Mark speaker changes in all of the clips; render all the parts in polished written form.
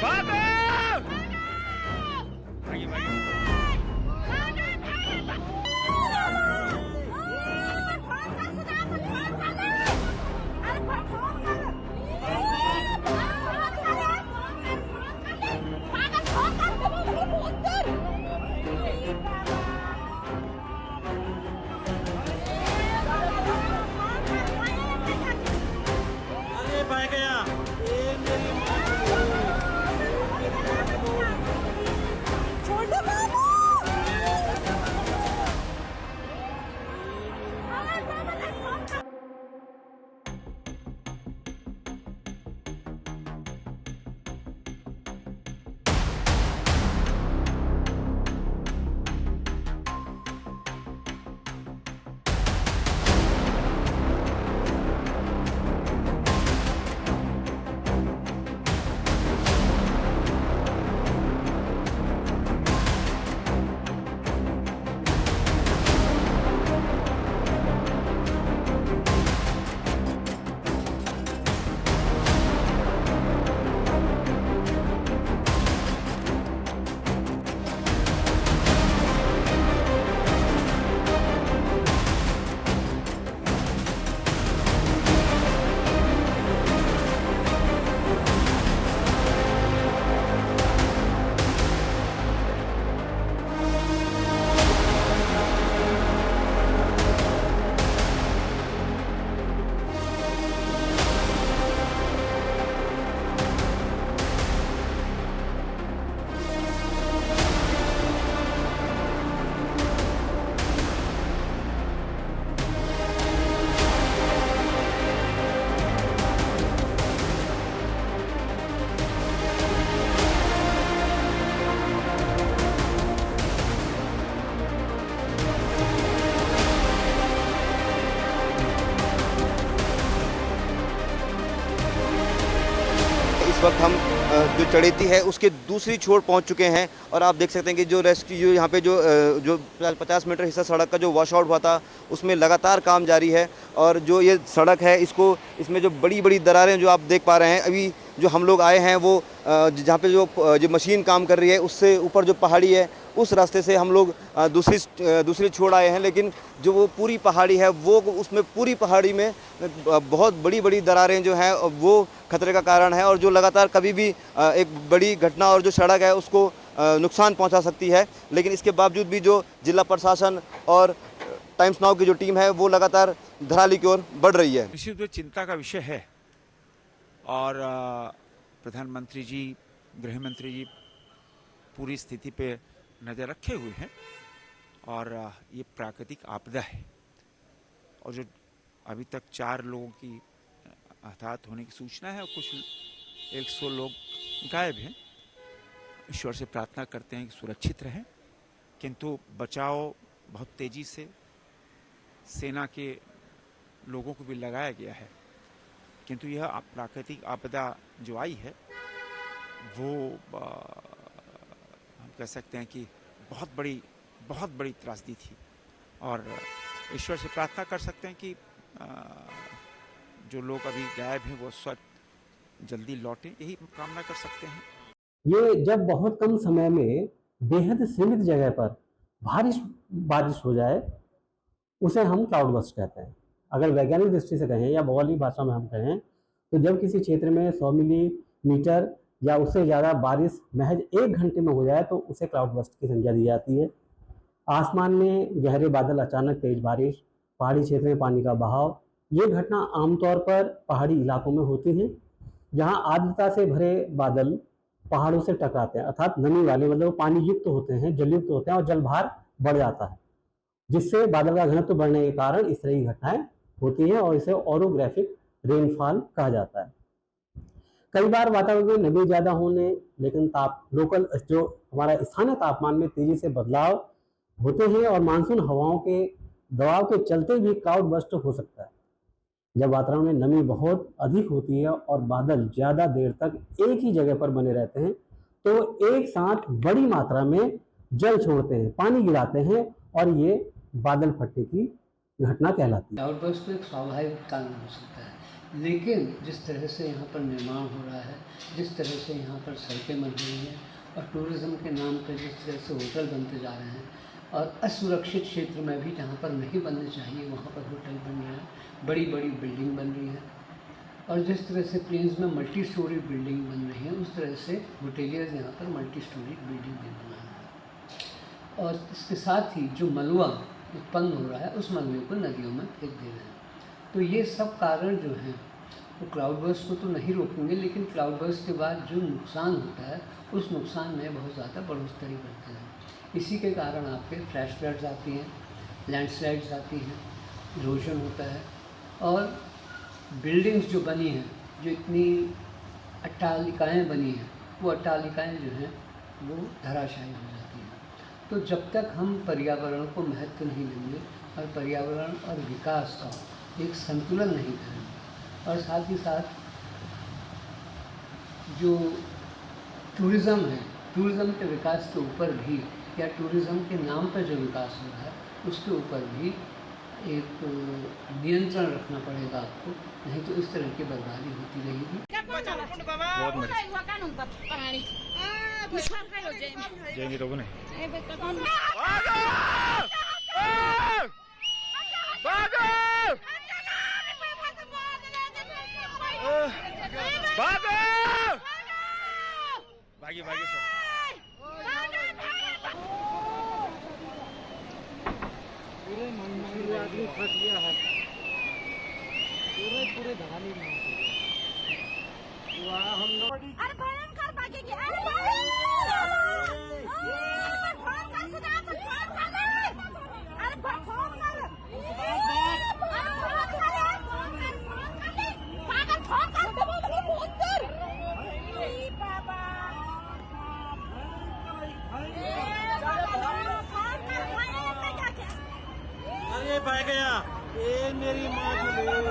Speaker 1: भागो! भागिए, भागिए।
Speaker 2: अरे भाग गया। ये मेरी
Speaker 3: छोड़ दो बाबू।
Speaker 4: इस वक्त हम जो चढ़ेती है उसके दूसरी छोर पहुंच चुके हैं और आप देख सकते हैं कि जो रेस्क्यू यहाँ पे जो 50 मीटर हिस्सा सड़क का जो वॉश आउट हुआ था उसमें लगातार काम जारी है। और जो ये सड़क है इसमें जो बड़ी बड़ी दरारें जो आप देख पा रहे हैं, अभी जो हम लोग आए हैं वो जहाँ पे जो मशीन काम कर रही है उससे ऊपर जो पहाड़ी है उस रास्ते से हम लोग दूसरी छोड़ आए हैं। लेकिन जो वो पूरी पहाड़ी है वो उसमें पूरी पहाड़ी में बहुत बड़ी बड़ी दरारें जो हैं वो खतरे का कारण है और जो लगातार कभी भी एक बड़ी घटना और जो सड़क है उसको नुकसान पहुंचा सकती है। लेकिन इसके बावजूद भी जो जिला प्रशासन और टाइम्स नाउ की जो टीम है वो लगातार धराली की ओर बढ़ रही है।
Speaker 1: निश्चित रूप से चिंता का विषय है और प्रधानमंत्री जी, गृह मंत्री जी पूरी स्थिति पे नज़र रखे हुए हैं और ये प्राकृतिक आपदा है और जो अभी तक 4 लोगों की हताहत होने की सूचना है और कुछ 100 लोग गायब हैं। ईश्वर से प्रार्थना करते हैं कि सुरक्षित रहें, किंतु बचाव बहुत तेजी से सेना के लोगों को भी लगाया गया है। किंतु यह प्राकृतिक आपदा जो आई है वो हम कह सकते हैं कि बहुत बड़ी त्रासदी थी और ईश्वर से प्रार्थना कर सकते हैं कि जो लोग अभी गायब हैं वो स्वतः जल्दी लौटें, यही कामना कर सकते हैं।
Speaker 5: ये जब बहुत कम समय में बेहद सीमित जगह पर बारिश हो जाए उसे हम क्लाउड बर्स्ट कहते हैं। अगर वैज्ञानिक दृष्टि से कहें या भौगोलिक भाषा में हम कहें तो जब किसी क्षेत्र में 100 मिलीमीटर या उससे ज़्यादा बारिश महज 1 घंटे में हो जाए तो उसे क्लाउड बर्स्ट की संज्ञा दी जाती है। आसमान में गहरे बादल, अचानक तेज बारिश, पहाड़ी क्षेत्र में पानी का बहाव, ये घटना आमतौर पर पहाड़ी इलाकों में होती हैं जहां आर्द्रता से भरे बादल पहाड़ों से टकराते हैं, अर्थात नमी वाले, मतलब पानी युक्त होते हैं, जलयुक्त होते हैं और जलभार बढ़ जाता है, जिससे बादल का घनत्व बढ़ने के कारण इस तरह की घटनाएं होती हैं और इसे ओरोग्राफिक रेनफॉल कहा जाता है। कई बार वातावरण में नमी ज़्यादा होने, लेकिन लोकल जो हमारा स्थानीय तापमान में तेजी से बदलाव होते हैं और मानसून हवाओं के दबाव के चलते भी क्लाउड बर्स्ट हो सकता है। जब वातावरण में नमी बहुत अधिक होती है और बादल ज़्यादा देर तक एक ही जगह पर बने रहते हैं तो एक साथ बड़ी मात्रा में जल छोड़ते हैं, पानी गिराते हैं और ये बादल फटने की घटना कहलाती है।
Speaker 6: क्लाउड बर्स्ट तो एक स्वाभाविक कारण हो सकता है,
Speaker 3: लेकिन जिस तरह से यहाँ पर निर्माण हो रहा है, जिस तरह से यहाँ पर सड़कें बन रही हैं और टूरिज़्म के नाम पर जिस तरह से होटल बनते जा रहे हैं और असुरक्षित क्षेत्र में भी जहाँ पर नहीं बनने चाहिए वहाँ पर होटल बन रहे हैं, बड़ी बड़ी बिल्डिंग बन रही है और जिस तरह से प्लेन्स में मल्टी स्टोरी बिल्डिंग बन रही है उस तरह से होटेलियर्स यहाँ पर मल्टी स्टोरी बिल्डिंग भी बना रहे हैं और इसके साथ ही जो मलबा उत्पन्न हो रहा है उस मलबे को नदियों में फेंक दे रहे हैं। तो ये सब कारण जो हैं वो क्लाउड बर्स्ट को तो नहीं रोकेंगे, लेकिन क्लाउड बर्स्ट के बाद जो नुकसान होता है उस नुकसान में बहुत ज़्यादा बढ़ोतरी करते हैं। इसी के कारण आपके फ्लैश फ्लड्स आती हैं, लैंडस्लाइड्स आती हैं, इरोजन होता है और बिल्डिंग्स जो बनी हैं, जो इतनी अट्टालिकाएँ बनी हैं, वो अट्टालिकाएँ जो हैं वो धराशायी हो जाती हैं। तो जब तक हम पर्यावरण को महत्व नहीं देंगे और पर्यावरण और विकास का एक संतुलन नहीं करेंगे और साथ ही साथ जो टूरिज़्म है, टूरिज़्म के विकास के ऊपर भी या टूरिज़्म के नाम पर जो विकास हो रहा है उसके ऊपर भी एक नियंत्रण रखना पड़ेगा आपको, नहीं तो इस तरह की बर्बादी होती रहेगी।
Speaker 1: भागी भागी सर।
Speaker 2: पूरे आदमी फंस गया है, पूरे धानी में हम लोग
Speaker 6: अरे भयंकर भागेगी, अरे
Speaker 2: अरे बह गया, ये मेरी माँ की लोग,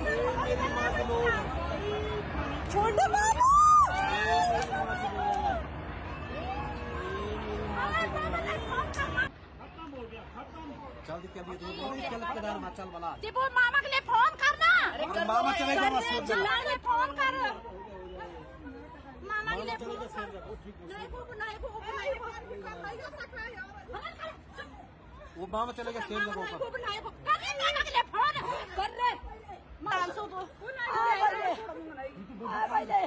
Speaker 2: मेरी माँ की लोग,
Speaker 6: छोड़ दो बाबू। वो मामा के लिए फोन करना, मामा चलेगा फोन कर, मामा के लिए फोन
Speaker 2: वो मामा चलेगा सेल लगो
Speaker 6: कर रहे